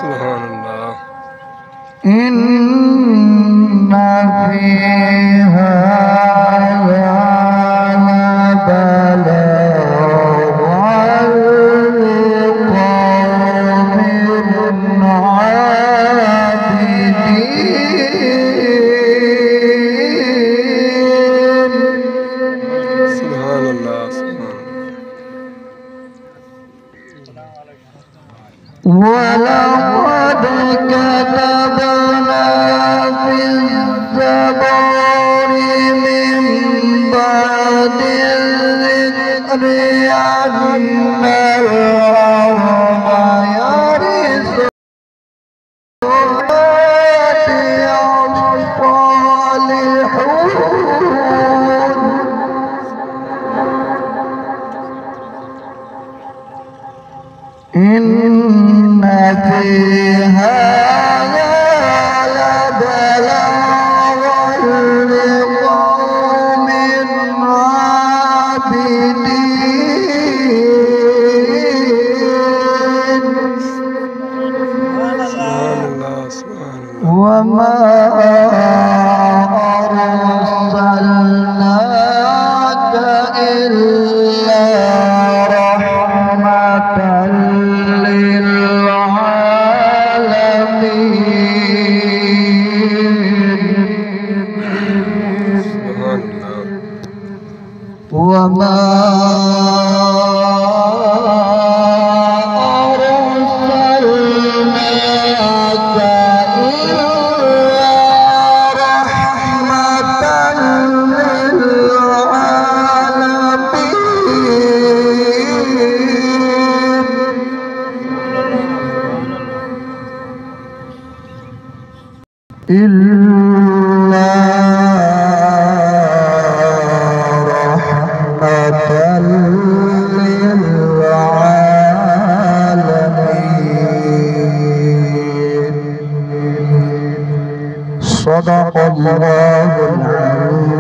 سبحان الله. إن في هذا لبلاغا لقوم عابدين. سبحان الله. سبحان ولقد كتبنا في الزبور من بعد الذكر أن الأرض يرثها الصالحون. إن في هذا لبلاغا لقوم عابدين. الله. سبحان الله. وما أرسلناك إلا رحمة للعالمين. سبحان الله. وما أرسلناك إلا رحمة للعالمين. إلا رحمة للعالمين. صدق الله العظيم.